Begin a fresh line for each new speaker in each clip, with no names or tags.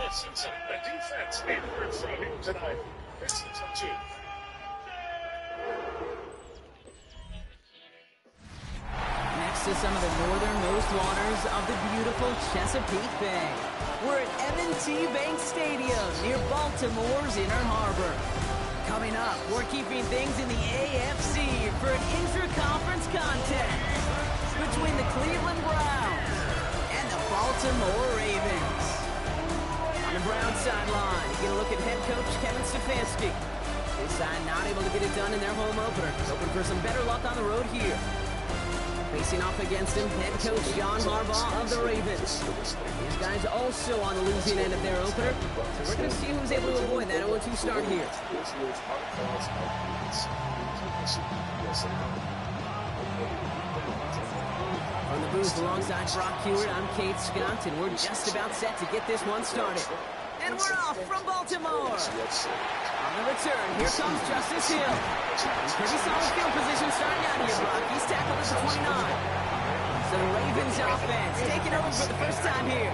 lessons the defense need to learn from him tonight. It's the touch.
Next to some of the northernmost waters of the beautiful Chesapeake Bay, we're at M&T Bank Stadium near Baltimore's Inner Harbor. Coming up, we're keeping things in the AFC for an intra-conference contest between the Cleveland Browns and the Baltimore Ravens. On the Browns sideline, you get a look at head coach Kevin Stefanski. His side not able to get it done in their home opener, hoping for some better luck on the road here. Facing off against him, head coach John Harbaugh of the Ravens. These guys also on the losing end of their opener, so we're going to see who's able to avoid that 0-2 start here. From the booth alongside Brock Hewitt, I'm Kate Scott, and we're just about set to get this one started. And we're off from Baltimore. On the return, here comes Justice Hill. Pretty solid field position starting out here, Brock. He's tackled at the 29. So the Ravens offense taking over for the first time here.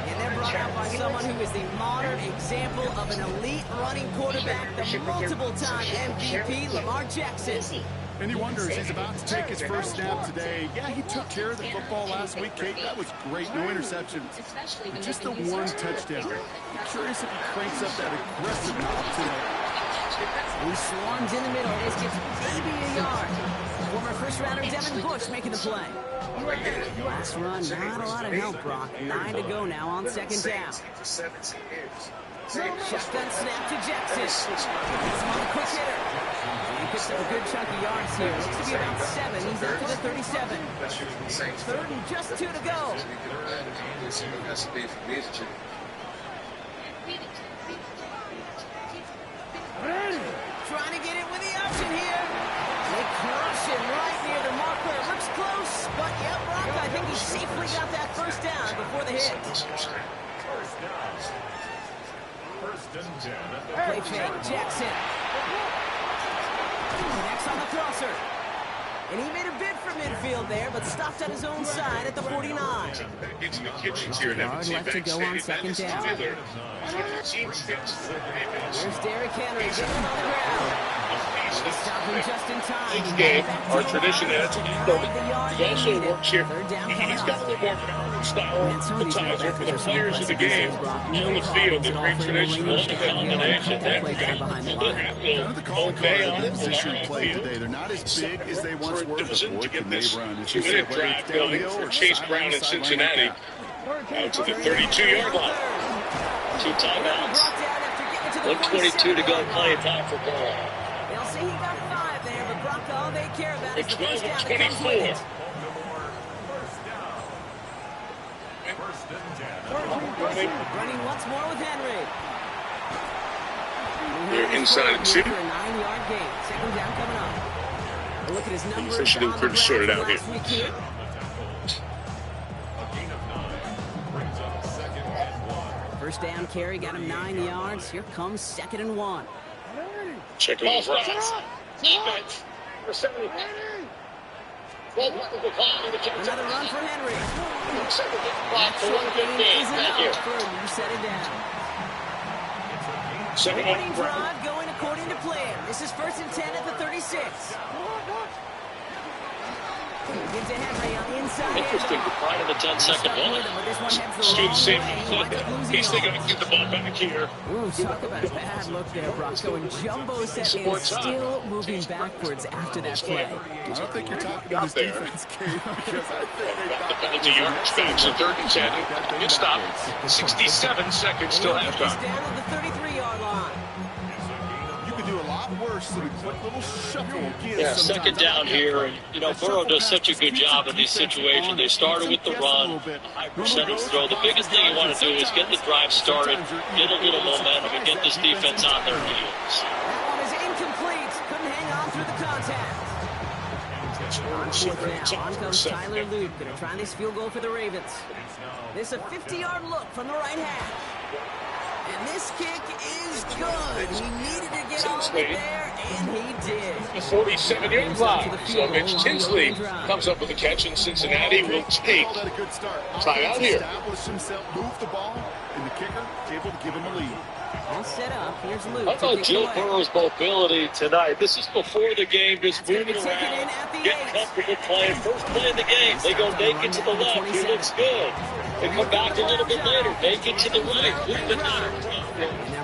And they're brought out by someone who is the modern example of an elite running quarterback, the multiple-time MVP, Lamar Jackson.
And you wonder, as he's about to take his first snap today, yeah, he took care of the football last week, Kate. That was great. No interceptions. But just the one touchdown. I'm curious if he cranks up that aggressive knob today.
He swarms in the middle. This gets maybe a yard. Former first-rounder Devin Bush making the play. Last run, not a lot of help, Brock. 9 to go now on second down. Shotgun snap to Jackson. Small quick hitter. He picks up a good chunk of yards here. Looks to be about 7. He's out to the 37. Third and just 2 to go. Trying to get it with the option here. They crush it right near the marker. Looks close, but yeah, Brock, I think he safely got that first down before the hit. Play fake, Jackson. Connects on the crosser. And he made a bid for midfield there, but stopped at his own side at the 49. Yard left to go on second down. Here's Derrick Henry getting him on the ground. Stop him just in time.
Each game, our tradition is he also works here. He's got a little more style appetizer for the players of the game on the field. The great tradition of the combination.
The call position play today. They're not as big as they once were, but boy, can they run.
2-minute drive going for Chase Brown in Cincinnati. Out to the 32-yard line.
2 timeouts. 1:22 to go. Plenty of time for ball.
They'll say he got 5 there, but Brock, all they care about is the first down that comes
24.
with it. Running once more with Henry.
They're inside 2.
For a 9-yard gain. Second down coming up. A look at his numbers.
Officially pretty sorted out here.
First down carry got him 9 yards. Here comes 2nd and 1.
Check it out.
Defense. For 70.
Another run for Henry.
Thank you.
For a new set it down. Opening drive going according to plan. This is 1st and 10 at the 36. Into Henry on the inside.
Interesting. Right in the 10-second line.
Student safety. He's thinking to get the ball back here.
Ooh, talk about a bad look there, Brock. Going jumbo set and still moving backwards after that play.
I don't think you're talking about this defense, Kate, because I think they
The penalty yardage back to 3rd and 10. Good stop. 67 seconds till halftime.
Down at the 33-yard line.
You could do a lot worse than a quick little shuffle.
Yeah, second down here. And, you know, Burrow does such a good job in these situations. They started with the run, a high percentage throw. The biggest thing you want to do is get the drive started, get a little momentum, and get this defense on their heels.
That one is incomplete. Couldn't hang on through the contact. On 4th now, on comes Tyler Luke. Going to try this field goal for the Ravens. This is a 50-yard look from the right half. And this kick is good. He needed to get all of it there, and he did.
The 47-yard line. So Mitch Tinsley comes up with a catch, and Cincinnati will take time out here.
Establish himself, move the ball, and the kicker able to give him a lead.
All set up. Here's Luke.
How about Joe Burrow's mobility tonight? This is before the game, just moving around, getting comfortable playing. First play of the game, they go naked to the left. He looks good. They come back a little bit later, naked to the right.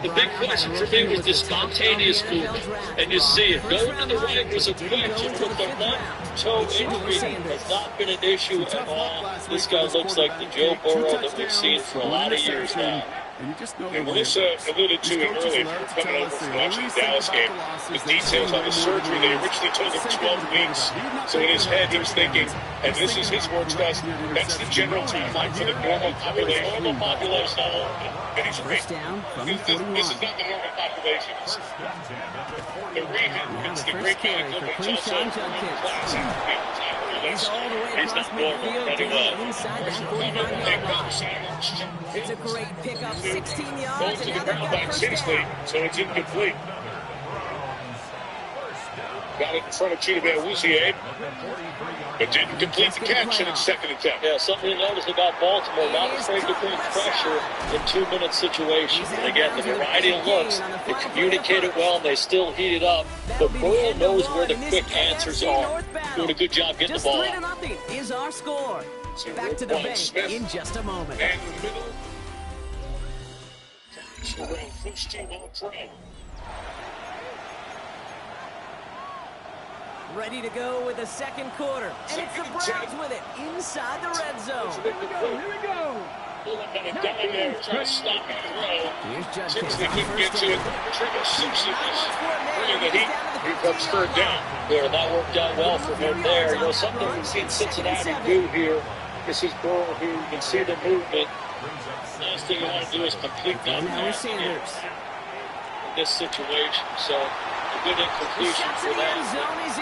The big question for me was the spontaneous movement, and you see it. Going to the right was a question, but the left toe injury has not been an issue at all. This guy looks like the Joe Burrow that we've seen for a lot of years now.
And Melissa alluded to it earlier coming over from watching the Dallas game. The details on the surgery, they originally told him 12 weeks. So in his head, he was thinking, and this is his words, guys, that's the general timeline for the normal population. And he's
First down from the 41.
This is not the normal population. It's the rehab. It's the great guy. It's also
He's all the way across midfield down inside that 45-yard line. It's a great pickup, 16 yards,
going to
and
the
now they've
ground
got
by
first
Tinsley,
down.
so it's incomplete. Got it in front of Chidobe, but didn't complete the catch, and it's second attempt.
Yeah, something you notice about Baltimore, not afraid to bring pressure in 2-minute situations. And again, the variety of looks, they communicate it well, and they still heat it up. But Burrow knows where the quick answers are. Doing a good job getting the ball.
Just 3-0 is our score. Back to the bench in just a moment.
And in the middle, first team on the train.
Ready to go with the second quarter. And it's the Browns with it inside the red zone.
Here we go. Trying to stop and throw.
Here's Judkins.
Tinsley couldn't get to it. Trigger Simpson bringing the heat. Here comes third down.
There, that worked out well for him there. You know, something we've seen Cincinnati do here. This is Burrow here. You can see the movement. Last thing you want to do is complete that in this situation. So, a good incompletion for that.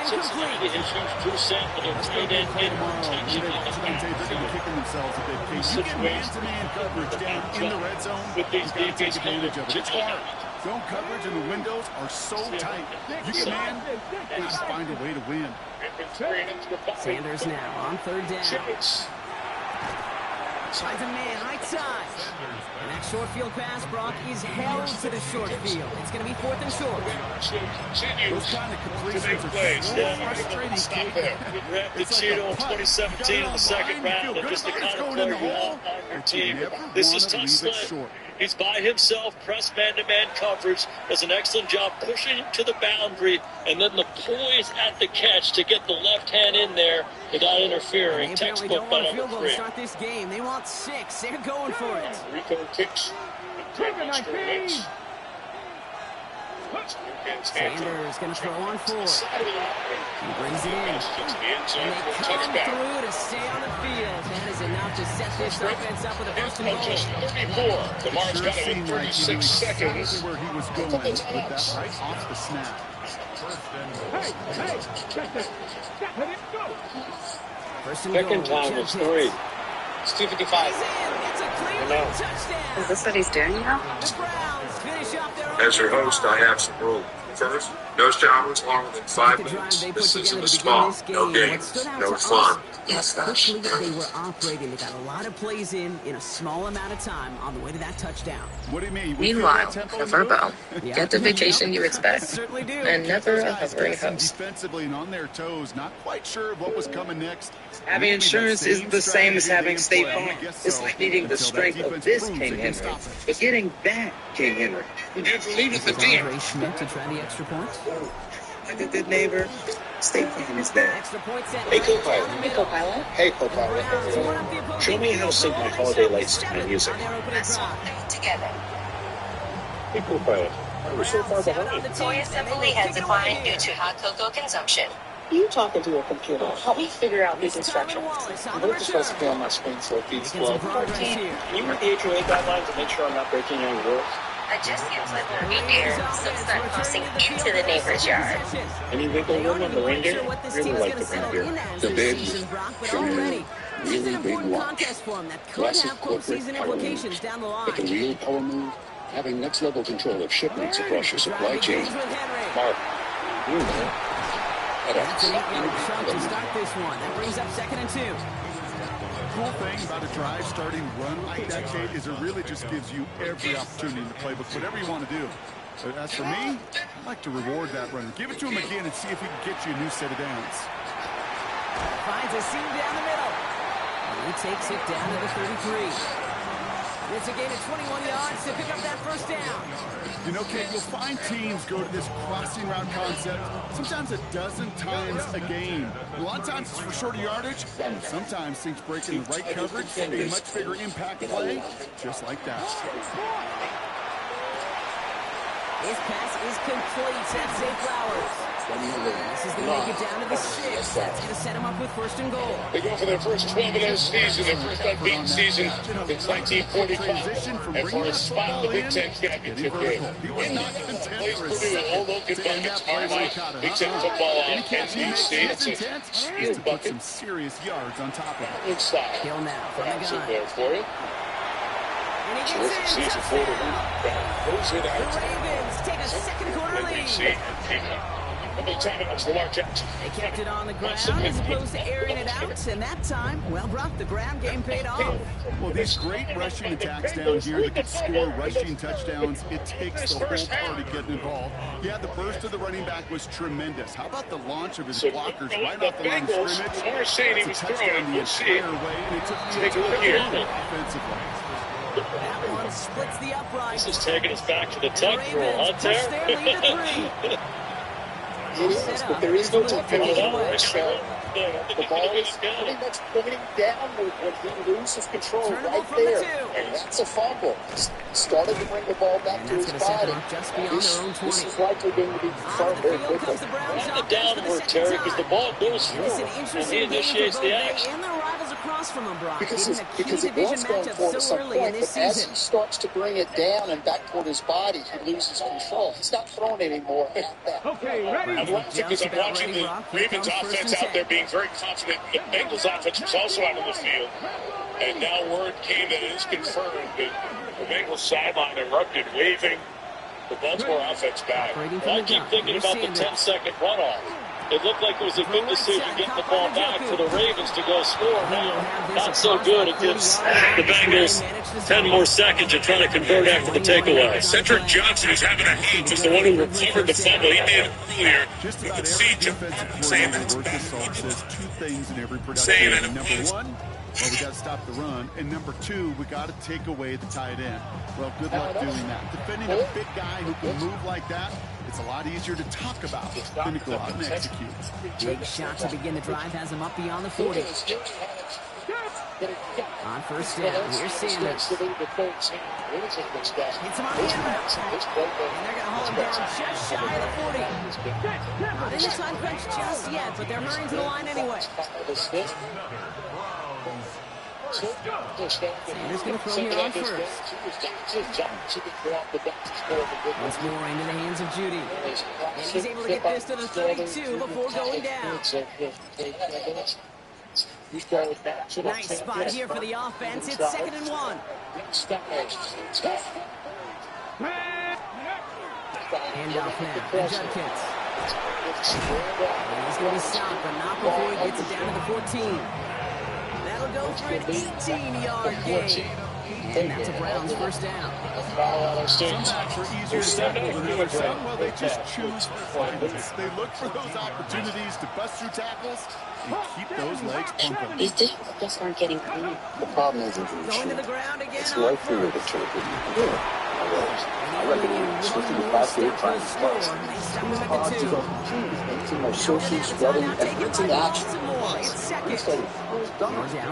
Cincinnati has used Drew Sample to tight end in protection.
Man-to-man coverage down in the red zone.
With these DBs
coming, it's hard. Zone coverage and the windows are so tight. You get man, and just find a way to win.
Sanders now on third down. Finds a man right side. And that short field pass, Brock, is held to the short field. It's going to be fourth and short.
Those kind of completions are so frustrating.
Drafted Cheeto in 2017 in the second round, and just the kind of player you want on your team. This is tough sled. He's by himself, press man-to-man coverage, does an excellent job pushing to the boundary, and then the poise at the catch to get the left hand in there without interfering. Textbook by number 3.
Start this game. They want 6. They're going for it.
Rico kicks.
Sanders going to throw on 4. He brings it in. And they come through to stay on the field. That is enough to set this offense up with a first and goal.
34. Lamar's got it in 36 seconds.
Where he was going with that right off the snap.
First and
Second
goal.
time it's 3. It's 255.
It's a Cleveland touchdown.
Is this what he's doing now?
The Browns finish off their
As your host, I have some rules. First, no showers longer than 5 minutes. This isn't a spa. No games. No fun.
Yes,
Quickly they were operating. They got a lot of plays in a small amount of time on the way to that touchdown.
What do you mean?
Meanwhile, the Verbo. Get the vacation you expect.
Certainly do.
And never a hovering host.
Defensively and on their toes, not quite sure of what was coming next.
Having insurance isn't the same as having State Farm. It's like needing the strength of this King Henry, but getting that King Henry.
You didn't lead at the team.
Ray Schmidt to try the extra point.
Like a good neighbor, State Farm is there.
Extra point set.
Hey, co-pilot.
Hey, co-pilot.
Hey, co-pilot. Show me how to sync my holiday lights to my music.
Let's all do it together.
Hey, co-pilot. We're so far behind.
Toy assembly has declined due to hot cocoa consumption.
You talking to a computer. Help me figure out these instructions.
I
wrote this recipe on my screen so it feeds flow. Can you read the HOA guidelines and make sure I'm not breaking any rules?
Adjust the equipment reindeer so it's not crossing into the neighbor's yard.
Any wiggle room on the reindeer? Really like the reindeer. The big, true, really big walk. Classic corporate power move. But the real power move? Having next level control of shipments across your supply chain. Mark, you know.
That's an 8-yard shot to start this one. That brings up second and 2.
cool thing about a drive starting run like that, Kate, is it really just gives you every opportunity in the playbook, whatever you want to do. But as for me, I'd like to reward that runner. Give it to him again and see if he can get you a new set of downs.
Finds a seam down the middle. And he takes it down to the 33. It's a gain of 21 yards to pick up that first down.
You know, Kate, you'll find teams go to this crossing route concept sometimes a dozen times a game. A lot of times it's for shorter yardage, and sometimes things break in the right coverage, a much bigger impact play, just like that.
His pass is complete. That's Zay Flowers. This is going to make it down to the 6. That's going to set him up with 1st and goal.
They go for their first 12 of the season, their first unbeaten season since 1945. And for a spot in the Big Ten championship game. Plays Purdue at Old Oak and Buckets, Armite, Big Ten football on NBC. It's a sheer bucket.
Some serious yards on top of it.
Inside.
Hill now from the gun.
There for you. Terrific season for the
Ravens take a second quarter lead.
They
kept it on the ground as opposed to airing it out, and that time, well, Brock, the ground game paid off.
Well, these great rushing attacks down here that can score rushing touchdowns, it takes the whole party getting involved. Yeah, the burst of the running back was tremendous. How about the launch of his blockers right off the line of scrimmage? It's a touchdown the entire way, and it took the entire offensively.
That one splits the uprights.
This is taking us back to the tuck rule, huh, Terry?
It is, but there is no touchdown. The ball is pretty much pointing downward when he loses control right there. And that's a fumble. Started to bring the ball back to his body. This is likely going to be confirmed very quickly.
The downward, Terry, because the ball goes through and he initiates the action.
Because it was going forward at some point, but as he starts to bring it down and back toward his body, he loses control. He's not throwing anymore.
Okay, ready? I'm watching because I'm watching the Ravens offense out there being very confident. The Bengals offense was also out on the field. And now word came that it is confirmed that the Bengals sideline erupted, waving the Baltimore offense back.
Well, I keep thinking about the 10-second runoff. It looked like it was a good decision getting the ball back for the Ravens to go score. Now, not so good. It gives the Bengals 10 more seconds of trying to convert after the takeaway.
Cedric Johnson is having a hand, was the one who recovered the fumble. He did earlier.
Just
You
about
can see
every
saying
defensive
that.
says two things in every production.
Saying it.
Number one, well, we got to stop the run. And number two, we got to take away the tight end. Well, good luck doing that. Defending a big guy who can move like that, it's a lot easier to talk about than to go out and execute.
Big shot to begin the drive has him up beyond the 40. On first down, here's Sanders. Hits him on the end. And they're going to haul him down just shy of the 40. Not in the time crunch just yet, but they're hurrying to the line anyway. Sanders going to throw here on first. Once more into the hands of Judy. And he's able to get this to the 32 before going down. Nice spot here for the offense. It's 2nd and 1. Handoff now. And Judkins. And he's going to stop, but not before he gets it down to the 14. That'll go for an 18-yard gain. And that's a Browns first down.
Some backs are easier to tackle than others. Some, well, they just choose violence. They look for those opportunities to bust through tackles and keep those legs pumping.
These tackles just aren't getting clean.
The problem is
Going to the ground again.
it's likely that it's I recommend switching to class A practice class. To go into more social spreading and rinsing action. Instead of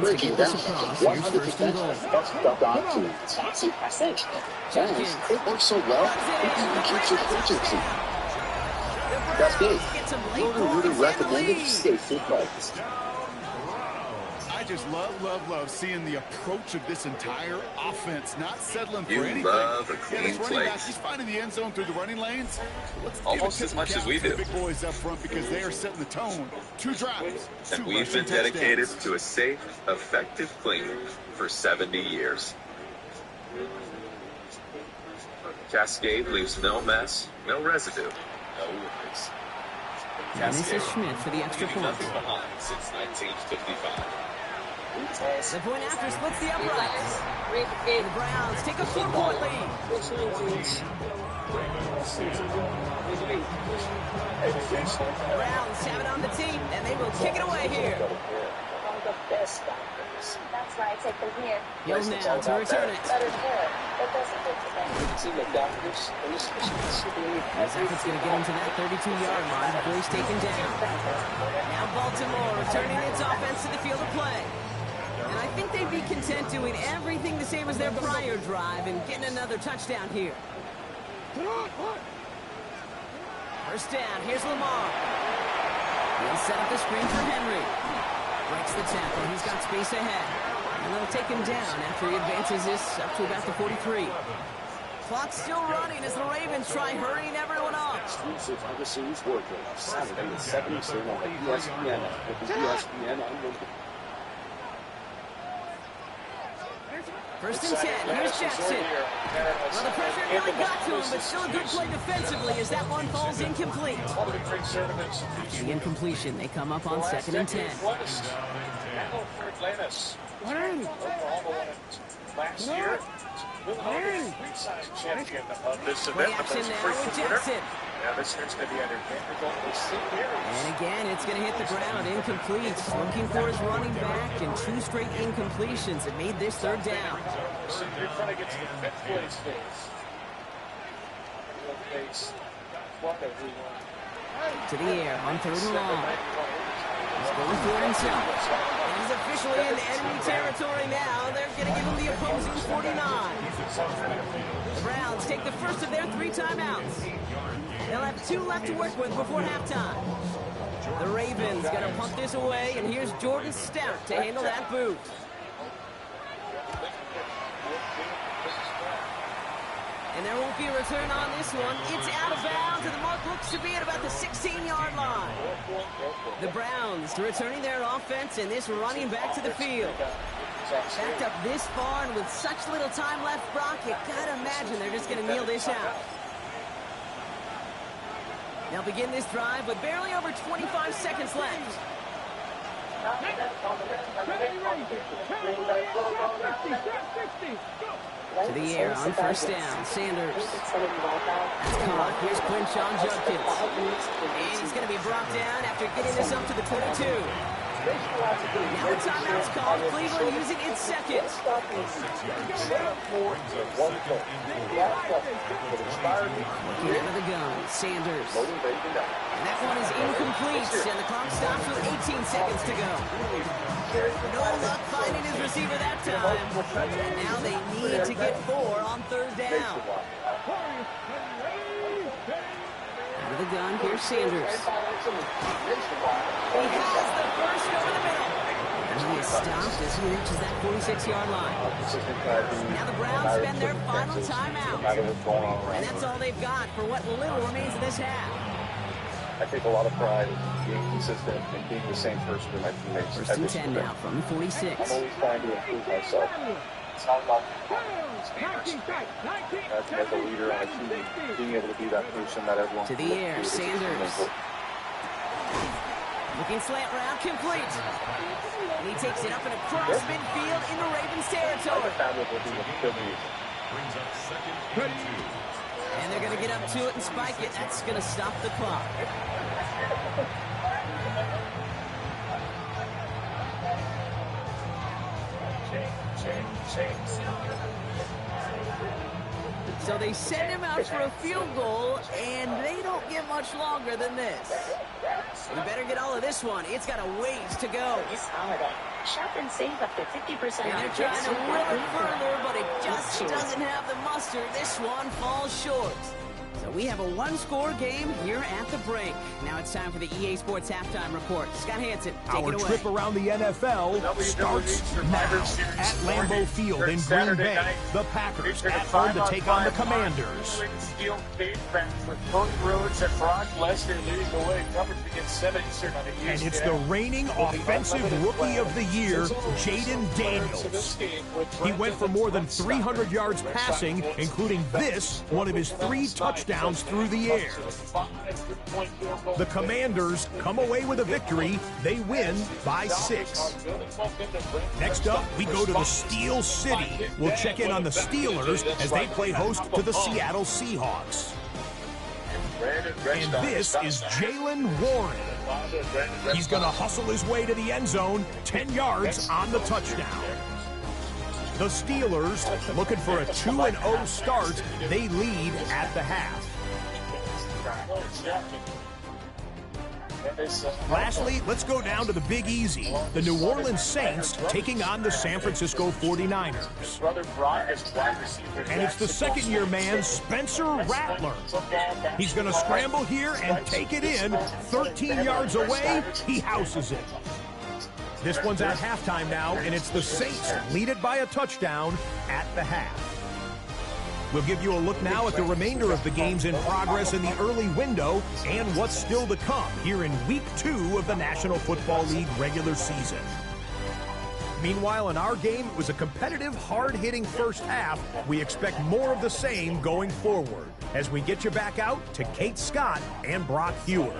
breaking down 100% stuff onto taxi passage. And it works so well, it even keeps your efficiency. That's me. Really recommended safety focused.
I just love seeing the approach of this entire offense, not settling for anything.
You love a clean place.
He's finding the end zone through the running lanes. Let's
almost as much as we do.
The big boys up front because they are setting the tone. 2 drives.
And we've been dedicated to a safe, effective cleaning for 70 years. Cascade leaves no mess, no residue, no worries.
And this is Schmidt for the extra point.
Nothing behind since 1955.
The point after splits the uprights. The Browns take a 4-point lead. The Browns have it on the team, and they will kick it away here.
That's why I take them here.
Hills now to return it. It's going to get him to that 32-yard line before he's taken down. Now Baltimore returning its offense to the field of play. And I think they'd be content doing everything the same as their prior drive and getting another touchdown here. First down, here's Lamar. He'll set up the screen for Henry. Breaks the tackle, he's got space ahead. And they'll take him down after he advances this up to about the 43. Clock's still running as the Ravens try hurrying everyone up.
Exclusive for the series working Saturday at 7 Eastern on ESPN with the ESPN Unlimited.
First and 10, here's Jackson. Well, the pressure nearly got to him, but still a good play defensively as that one falls incomplete. The incompletion, they come up on 2nd and 10.
Last year, champion of this event.
Action now with Jackson.
Now this year's going to be under
and again, it's going to hit the ground, incomplete. Looking for his running back, and 2 straight incompletions. It made this 3rd down.
They're trying to get to the 5th place phase.
To the air on 3rd and long. He's going for it himself. And he's officially in enemy territory now. They're going to give him the opposing 49. The Browns take the first of their 3 timeouts. They'll have 2 left to work with before halftime. The Ravens going to punt this away, and here's Jordan Stout to handle that boot. And there won't be a return on this one. It's out of bounds, and the mark looks to be at about the 16-yard line. The Browns returning their offense, and this running back to the field. Backed up this far, and with such little time left, Brock, you gotta imagine they're just gonna kneel this out. They'll begin this drive with barely over 25 seconds left. To the air on first down. Sanders. That's caught. Here's Quinshawn Judkins. And he's going to be brought down after getting this up to the 22. Now a timeout's called. Cleveland using its second. Looking out of the gun. Sanders. And that one is incomplete. And the clock stops with 18 seconds to go. No luck finding his receiver that time. And now they need to get 4 on 3rd down. Out of the gun, here's Sanders. He has the first over the middle. And he is stopped as he reaches that 46-yard line. Now the Browns spend their final timeout. And that's all they've got for what little remains of this half.
I take a lot of pride in being consistent and being the same person with my teammates.
First and 10 now from the 46.
I'm always trying to improve myself. It's not about as a leader on a team, being able to be that person that everyone
to the air, Sanders. Looking slant route, complete. And he takes it up and across midfield into Ravens territory. And they're going to get up to it and spike it. That's going to stop the clock. So they send him out for a field goal, and they don't get much longer than this. We better get all of this one. It's got a ways to go.
Shop and save up to 50%.
And they're trying to will it further, but it just doesn't have the muster. This one falls short. So we have a 1-score game here at the break. Now it's time for the EA Sports Halftime Report. Scott Hansen, take it away.
Our trip around the NFL starts now at Lambeau Field in Green Bay. The Packers at home to take on the Commanders. And it's the reigning Offensive Rookie of the Year, Jaden Daniels. He went for more than 300 yards passing, including this, one of his 3 touchdowns touchdowns through the air. The Commanders come away with a victory. They win by 6. Next up, we go to the Steel City. We'll check in on the Steelers as they play host to the Seattle Seahawks. And this is Jaylen Warren. He's going to hustle his way to the end zone, 10 yards on the touchdown. The Steelers, looking for a 2-0 start, they lead at the half. Lastly, let's go down to the Big Easy. The New Orleans Saints taking on the San Francisco 49ers. And it's the second-year man, Spencer Rattler. He's going to scramble here and take it in. 13 yards away, he houses it. This one's at halftime now, and it's the Saints lead it by a touchdown at the half. We'll give you a look now at the remainder of the games in progress in the early window and what's still to come here in Week 2 of the National Football League regular season. Meanwhile, in our game, it was a competitive, hard-hitting first half. We expect more of the same going forward as we get you back out to Kate Scott and Brock Hewer.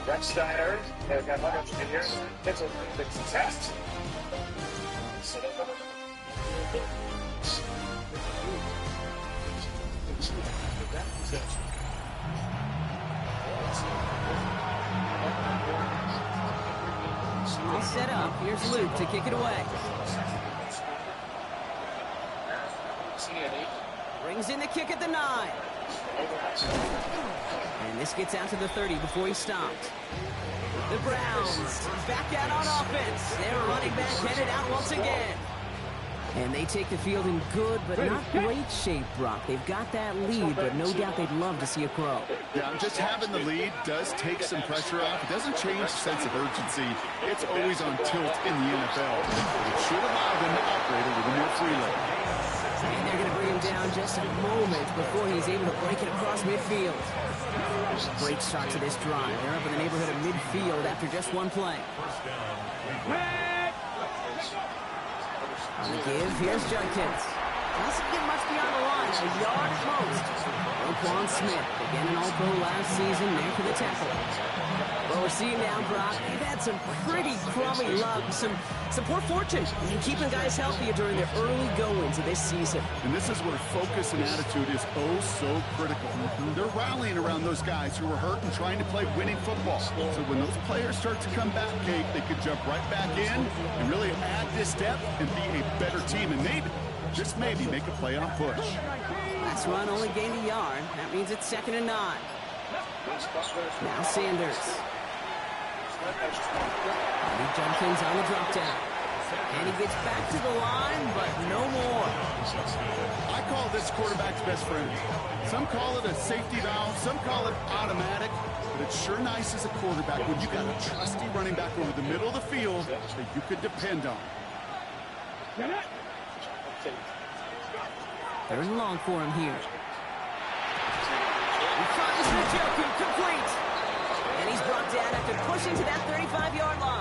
Rex Steiner, they've got one up in here. It's a test.
All set up. Here's Luke to kick it away. Brings in the kick at the 9. And this gets out to the 30 before he stopped. The Browns back out on offense. Their running back headed out once again. And they take the field in good but not great shape, Brock. They've got that lead, but no doubt they'd love to see it grow.
Yeah, just having the lead does take some pressure off. It doesn't change the sense of urgency. It's always on tilt in the NFL. It should allow them to operate a little more freely.
And they're going to bring him down just a moment before he's able to break it across midfield. Great start to this drive. They're up in the neighborhood of midfield after just one play. On the give, here's Judkins. Doesn't get much beyond the line, a yard at most. Roquan Smith, again an All-Pro last season, there for the tackle. Well, we're seeing now, Brock, they've had some pretty crummy luck, some poor fortune in keeping guys healthy during their early goings of this season.
And this is where focus and attitude is oh so critical. They're rallying around those guys who are hurt and trying to play winning football. So when those players start to come back, Kate, they could jump right back in and really add this step and be a better team and maybe, just maybe, make a playoff push.
Last run only gained a yard. That means it's 2nd and 9. Now Sanders. Judkins on the drop down. And he gets back to the line, but no more.
I call this quarterback's best friend. Some call it a safety valve, some call it automatic, but it's sure nice as a quarterback when you got a trusty running back over the middle of the field that you could depend on.
3rd and long for him here. He finds Njoku complete. And he's brought down after pushing to that 35-yard line.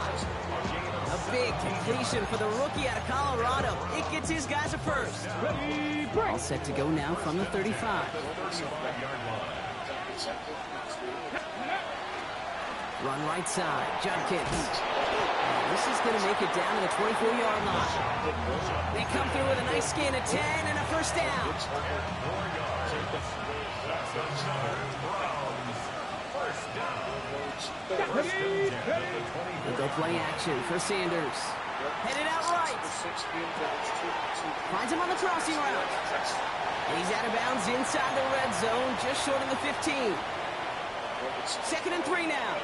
A big completion for the rookie out of Colorado. It gets his guys a first. All set to go now from the 35. Run right side, Judkins. This is going to make it down to the 24-yard line. They come through with a nice gain of 10 and a first down. They'll go play action for Sanders. Headed out right. Finds him on the crossing route. And he's out of bounds inside the red zone, just short of the 15. 2nd and 3 now.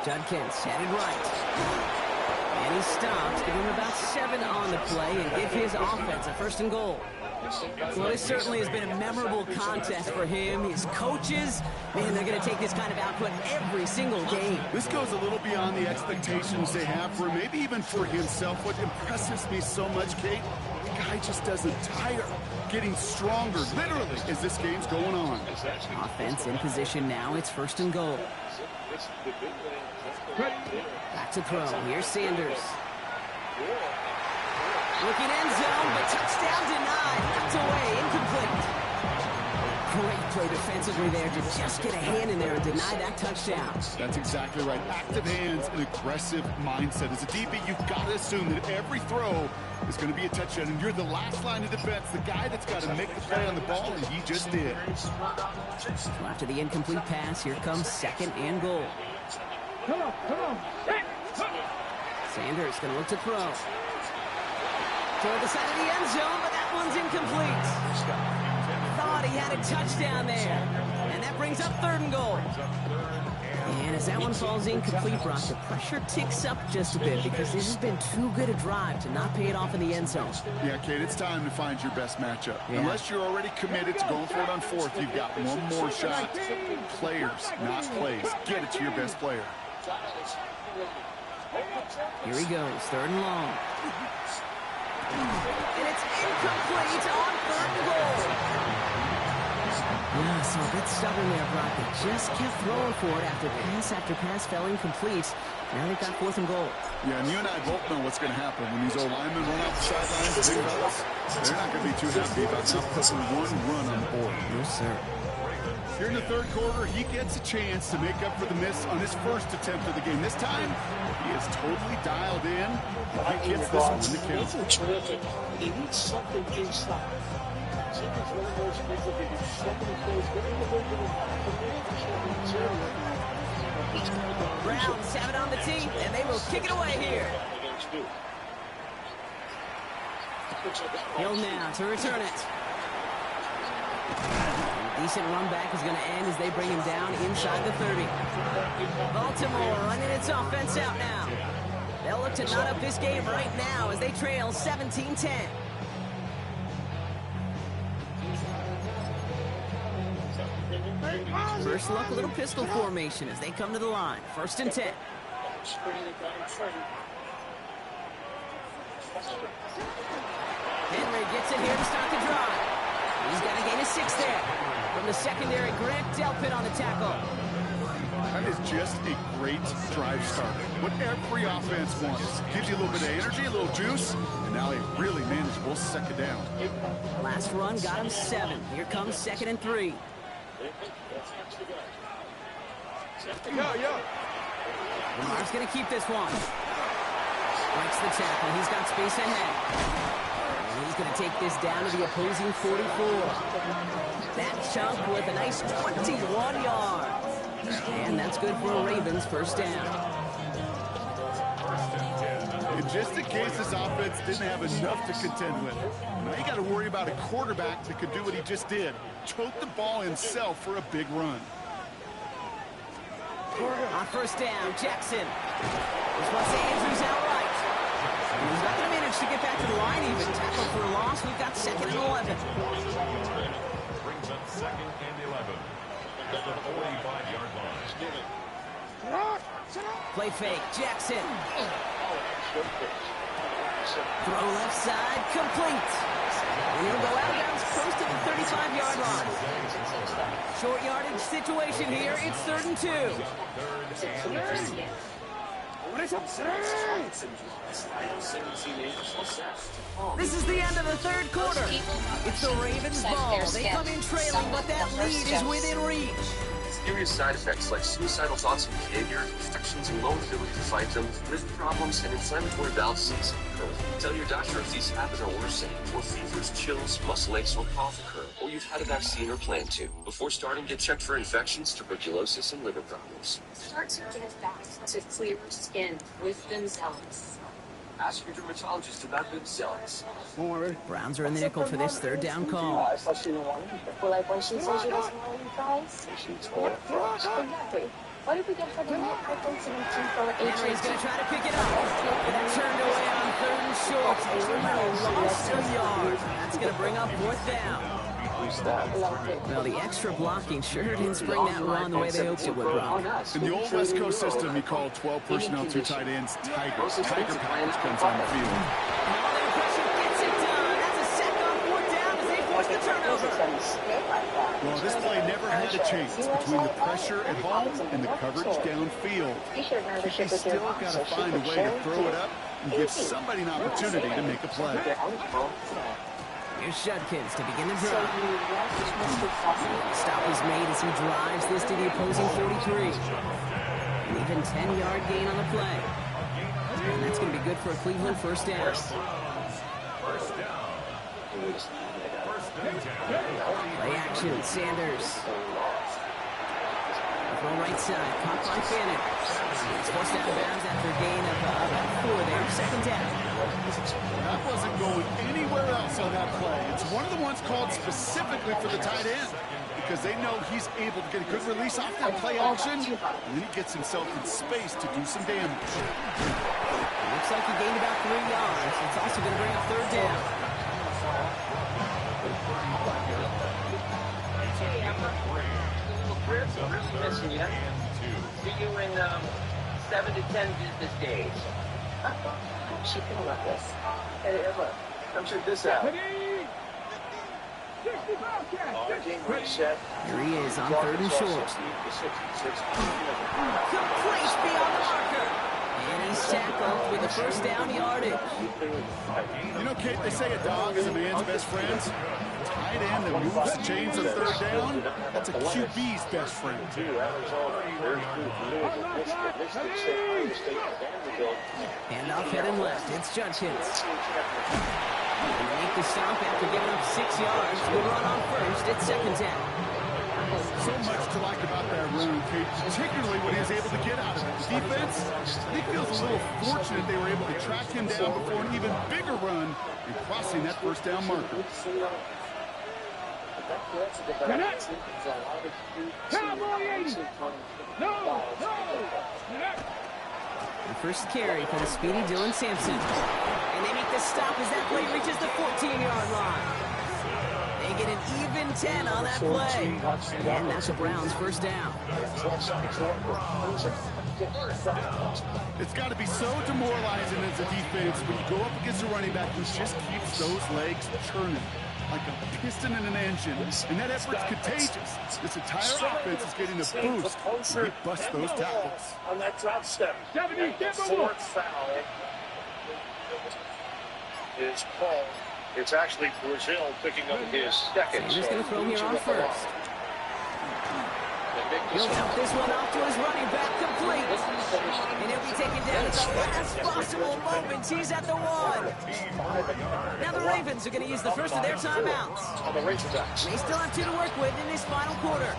Judkins headed right. And he stops, give him about 7 on the play, and give his offense a 1st and goal. Well, this certainly has been a memorable contest for him. His coaches, man, they're going to take this kind of output every single game.
This goes a little beyond the expectations they have for him, maybe even for himself. What impresses me so much, Kate, the guy just doesn't tire. getting stronger, literally, as this game's going on.
Offense in position now. It's 1st and goal. Back to throw. Here's Sanders. Looking end zone, but touchdown denied. Knocked away, incomplete. Great play defensively there to just get a hand in there and deny that touchdown.
That's exactly right. Active hands and aggressive mindset. As a DB, you've got to assume that every throw is going to be a touchdown, and you're the last line of defense, the guy that's got to make the play on the ball, and he just did.
So after the incomplete pass, here comes 2nd and goal.
Come on.
Sanders going to look to throw. Toward the side of the end zone, but that one's incomplete. Thought he had a touchdown there. And that brings up 3rd and goal. And as that one falls incomplete, Brock, the pressure ticks up just a bit because this has been too good a drive to not pay it off in the end zone.
Yeah, Kate, it's time to find your best matchup. Yeah. Unless you're already committed to going for it on 4th, you've got one more shot. Players, not plays. Get it to your best player.
Here he goes, 3rd and long. And it's incomplete on 3rd and goal. Yeah, so a bit stubborn there, Brock. They just kept throwing for it after pass fell incomplete. Now they've got 4th and goal.
Yeah, and you and I both know what's going to happen when these old linemen run off the sidelines. Big fellas, they're not going to be too happy about not putting one run on the board.
No, sir.
Here in the 3rd quarter, he gets a chance to make up for the miss on his 1st attempt of the game. This time, he is totally dialed in. He gets this one to count.
These are terrific. He needs something inside. Something's one of those things that they do so many plays.
Browns have it on the team, and they will kick it away here. Hill now to return it. Decent run back is going to end as they bring him down inside the 30. Baltimore running its offense out now. They'll look to knot up this game right now as they trail 17-10. First look, a little pistol formation as they come to the line. 1st and 10. Henry gets it here to start the drive. He's got to gain a 6 there. From the secondary, Grant Delpit on the tackle.
That is just a great drive starter. What every offense wants. Gives you a little bit of energy, a little juice, and now a really manageable 2nd down.
Last run got him 7. Here comes 2nd and 3. Lamar's going to keep this one. Breaks the tackle. He's got space ahead. And he's going to take this down to the opposing 44. That chunk with a nice 21 yards. And that's good for a Ravens 1st down.
And just in case this offense didn't have enough to contend with, now you got to worry about a quarterback that could do what he just did. Choke the ball himself for a big run.
On 1st down, Jackson. This one's Andrews outright. And he's not going to manage to get back to the line even. Tackle for a loss. We've got 2nd and 11.
Brings up 2nd and 11. At the 45-yard line.
Play fake, Jackson. Throw left side, complete. And he'll go out of bounds close to the 35-yard line. Short yardage situation here. It's 3rd and 2. This is the end of the 3rd quarter. It's the Ravens' ball. They come in trailing, but that lead is within reach.
Serious side effects like suicidal thoughts and behavior, infections, and low ability to fight them, wrist problems, and inflammatory bowel disease occur. Tell your doctor if these happen or worsening, or fevers, chills, muscle aches, or cough occur, or you've had a vaccine or plan to. Before starting, get checked for infections, tuberculosis, and liver problems.
Start to get back to clear skin with Bimzelx.
Ask your dermatologist about Bimzelx.
Browns are in the nickel for this 3rd down call.
Well, like when she says she doesn't want any fries? Exactly. What if we get her the iPhone 17 for like
Henry's going to try to pick it up. And that turned away on 3rd and short. Lost a yard. That's going to bring up 4th down. Well, the extra blocking sure didn't spring that run the way they hoped it would, Rob.
In the old West Coast system, he called 12 personnel, 2 tight ends, Tigers. Tiger Powers comes on the field.
All the pressure gets it done. That's a sack on 4th down as they force
Well, this play never had a chance between the pressure at home and the coverage downfield. He's still got to find a way to throw it up and give somebody an opportunity to make a play.
Here's Judkins to begin the drive. Stop is made as he drives this to the opposing 43. An even 10-yard gain on the play. And that's going to be good for a Cleveland first down. Play action, Sanders. From right side, caught by Fannin. It's forced out of bounds after a gain of about 4 there. Second down.
That wasn't going anywhere else on that play. It's one of the ones called specifically for the tight end because they know he's able to get a good release off that play action, and then he gets himself in space to do some damage.
Looks like he gained about 3 yards. It's also going to bring up third down.
Missing you. See you in 7 to 10 business days.
She feel about this.
Hey, Emma, come check this out.
Game reset.
Here he is on third and short. Complete beyond the marker. And he's tackled with the first down yardage.
You know, Kate, they say a dog is a man's best friend. Tight end that moves the chains on third down, that's a QB's best friend.
Handoff heading left. It's Judkins. They make the stop after giving up 6 yards. Good run on first. It's second down.
So much to like about that run, Kate, particularly when he was able to get out of it. The defense, I think, feels a little fortunate they were able to track him down before an even bigger run and crossing that first down marker.
Cowboy 80. No.
The first carry for the speedy Dylan Sampson. And they make the stop as that play reaches the 14-yard line. They get an even 10 on that play. And that's the Browns' first down.
It's got to be so demoralizing as a defense when you go up against a running back who just keeps those legs churning like a piston in an engine, and that effort's contagious. This entire offense is getting a boost when he busts those tackles.
On that drop step, the fourth foul is called. It's actually Brazil picking up his second.
Sanders going to throw here on first. He'll dump this one off to his running back, complete. And he'll be taken down at the last possible moment. He's at the 1. Now the Ravens are going to use the first of their timeouts. They still have 2 to work with in this final quarter.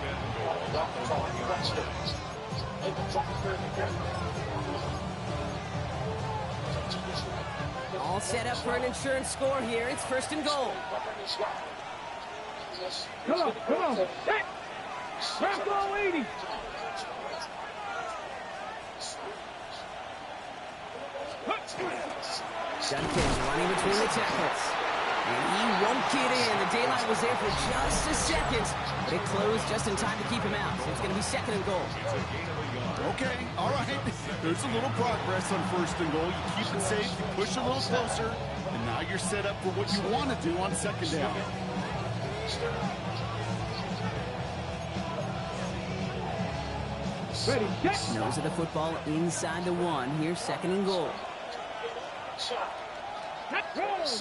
All set up for an insurance score here. It's first and goal.
Come on. Hey. Bravo 80.
Judkins running between the tackles. And he won't get in. The daylight was there for just a second. But it closed just in time to keep him out. So it's going to be second and goal.
Okay, all right. There's a little progress on first and goal. You keep it safe, you push a little closer, and now you're set up for what you want to do on second down.
Ready, get.
Nose of the football inside the 1. Here's second and goal.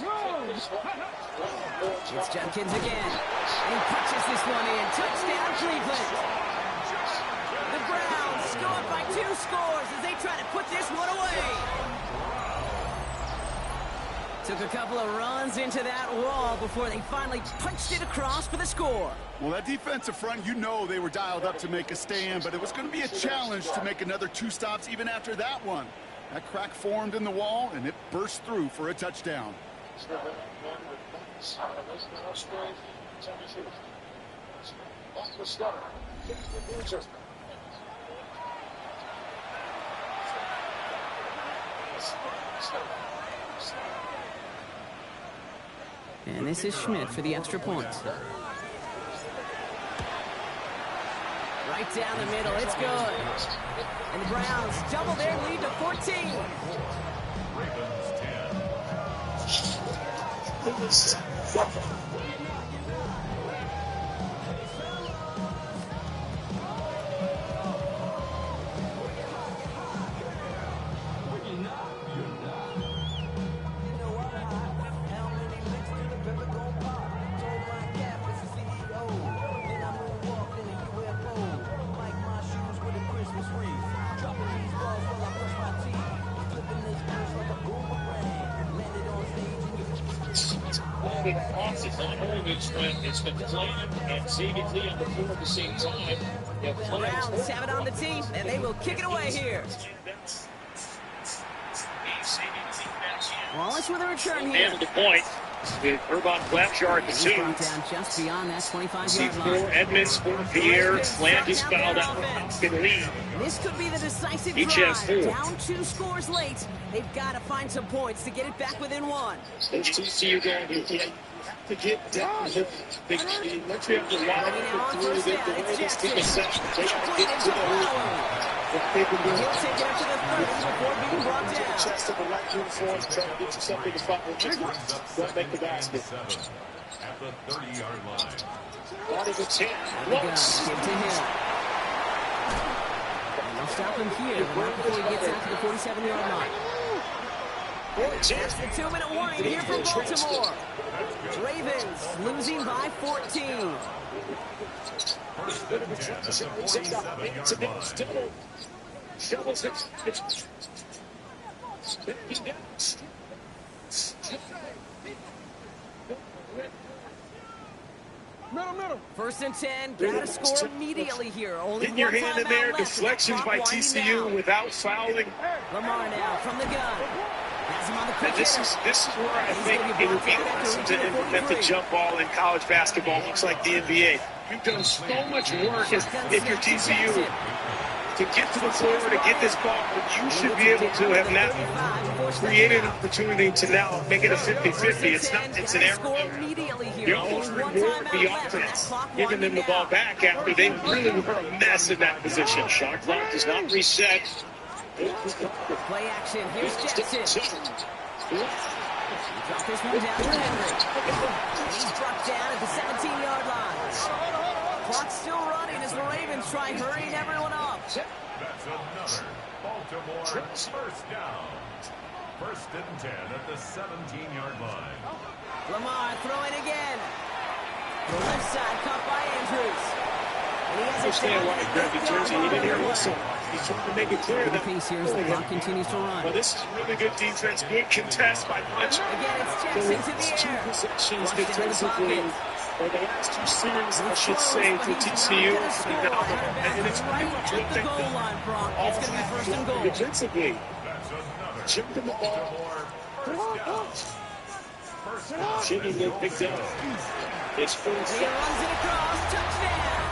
Roll.
It's Judkins again. And he punches this one in. Touchdown, Cleveland. The Browns scored by 2 scores as they try to put this one away. Took a couple of runs into that wall before they finally punched it across for the score.
Well, that defensive front, you know they were dialed up to make a stand, but it was going to be a challenge to make another 2 stops even after that one. That crack formed in the wall, and it burst through for a touchdown.
And this is Schmidt for the extra point. Right down the middle, it's good. And the Browns double their lead to 14.
one-sided offense on Oregon's when it's been planned and seemingly on the floor at the same time.
The Browns have it on the tee, and they will kick it away here. Wallace with a return here.
And the point with Urban Blackshard the 2.
Brought down just beyond that 25-yard line.
For Edmonds, for Pierre, Slant is fouled out. Can lead.
This could be the decisive
Each has
drive.
4.
Down 2 scores late. They've got to find some points to get it back within 1.
Those TCU going to get down. Let's have the line through the this team is set. They got to get to the hole.
He'll take it up to the 30 before being brought down.
Chest of the right uniforms, trying to get you something to fight with. Don't make the basket.
At the 30-yard line.
Not even 10.
Once. Give to him. And they'll stop him here right before he gets out to the 47-yard line. There's the 2-minute warning here from Baltimore. Ravens losing by 14.
First and 10 at the 47-yard line.
Shovels it.
Middle.
First and 10. Gotta score immediately here. Only
Getting your
one
hand in
timeout
there.
left.
Deflections by TCU without fouling.
Lamar now from the gun. Has him on the quick
This
hitter.
is where I think it would be awesome to implement the jump ball in college basketball. Looks like the NBA. You've done so much work if you're TCU to get to the floor, to get this ball. You should be able to have now created an opportunity to now make it a 50-50. It's an error. You almost reward the offense, giving them the ball back after they really were a mess in that position. Shot clock does not reset.
Play action. Here's Jackson. Drop this one down to Henry. And he's dropped down at the 17-yard line. Clock's still running as the Ravens try hurrying everyone up.
That's another Baltimore first down. First and 10 at the 17-yard line.
Lamar throwing again. The left side caught by Andrews. And he has a
understand why he grabbed the jersey. He didn't hear a whistle. He's trying to make it clear that
the pace here as the clock continues to run.
Well, this is really good defense. Good contest by Bunch.
Again, it's Jackson to the
Two
air.
possessions defensively. Or the last 2 series, I should say, for TCU. And it's
right at the goal line, Brock. It's going to be first and goal.
Defensively.
That's another
Jumping the ball.
Baltimore first down.
Jimmy Lou picked up. It's full
He runs it across. Touchdown.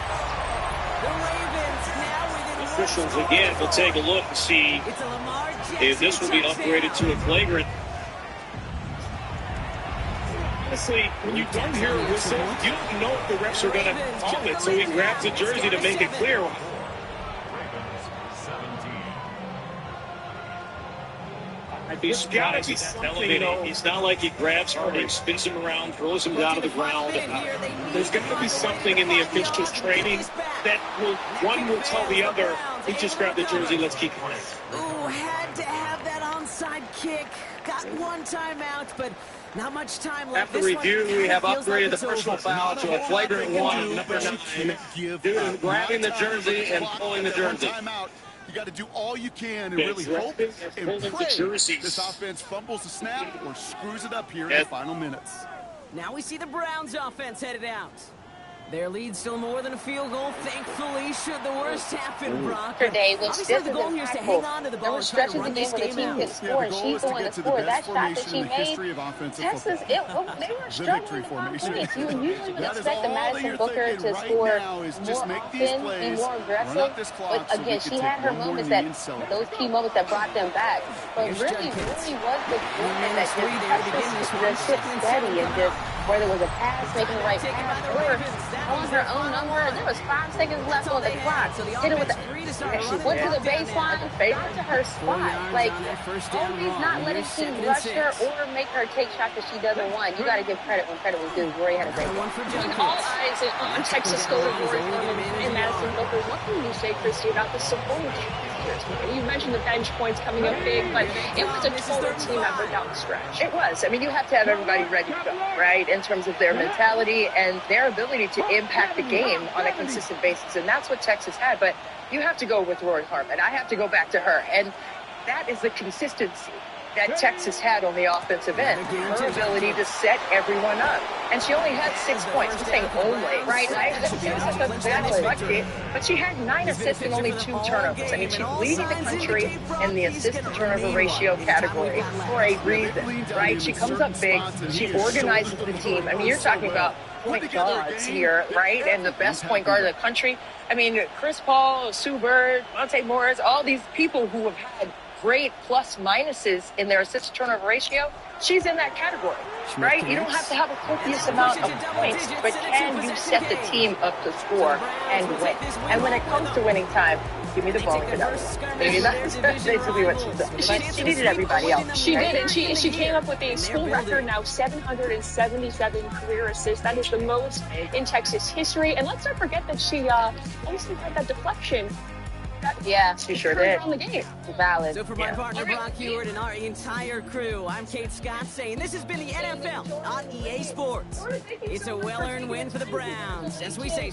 The Ravens now within
officials again will take a look and see
It's a Lamar Jackson
if this will be upgraded to a flagrant. Honestly, when you don't hear a whistle, you don't know if the refs are going to call it. So he grabs the jersey to make it clear.
Ravens 17.
I'd be surprised he's elevated. He's not like he grabs Harding, spins him around, throws him down to the ground. There's got to be something in the officials' training that one will tell the other, he just grabbed the jersey, let's keep playing.
Ooh, had to have that onside kick. Got one timeout, but not much time left.
After review, we have upgraded the personal foul to a flagrant 1, number 9, due to grabbing the jersey and pulling the jersey.
You got to do all you can and really hope and pray this offense fumbles the snap or screws it up here in the final minutes.
Now we see the Browns offense headed out. Their lead still more than a field goal. Thankfully, should the worst happen, Brock.
Today, which
Obviously,
this
the
is
goal here is to hang on to the ball and try to
stretches
run
the game
this
where the
game
team
out.
can score, and she's the one that scored. That shot that she made, Texas, they were struggling to find points. You usually would expect the Madison Booker to score more often, be more aggressive. But again, she had her moments those key moments that brought them back. But really was the one that just sit steady and just whether it was a pass, making the right pass, or on her own number. There was 5 seconds left on the clock. Hit it with she went to the baseline, got to her spot. Like, always not letting teams rush her or make her take shots that she doesn't want. You got to give credit when credit was due. Rory had a great one.
All eyes on Texas going forward and Madison Booker. What can you say, Christy, about the supporting team? You mentioned the bench points coming up big, but it was a total team effort down the stretch.
It was. I mean, you have to have everybody ready to go, right, in terms of their mentality and their ability to impact the game on a consistent basis. And that's what Texas had. But you have to go with Rory Harmon. I have to go back to her. And that is the consistency that Texas had on the offensive end, her ability to set everyone up. And she only had 6 points. I'm saying only, right? But she had 9 assists and only 2 turnovers. I mean, she's leading the country in the assist-to-turnover ratio category for a reason, right? She comes up big. She organizes the team. I mean, you're talking about point guards here, right? And the best point guard in the country. I mean, Chris Paul, Sue Bird, Monte Morris, all these people who have had great plus minuses in their assist to turnover ratio, she's in that category, right? You don't have to have a copious amount of points, but can you set the team up to score and win? And when it comes to winning time, give me the ball and get out. Maybe that's basically what she said. But she needed everybody else.
She did, and she came up with a school record now, 777 career assists. That is the most in Texas history. And let's not forget that she also had that deflection.
Yeah, she sure did.
On the game.
Valid.
So for my partner Brock Hewitt and our entire crew, I'm Kate Scott saying this has been the NFL on EA Sports. It's a well-earned win for the Browns, as we say.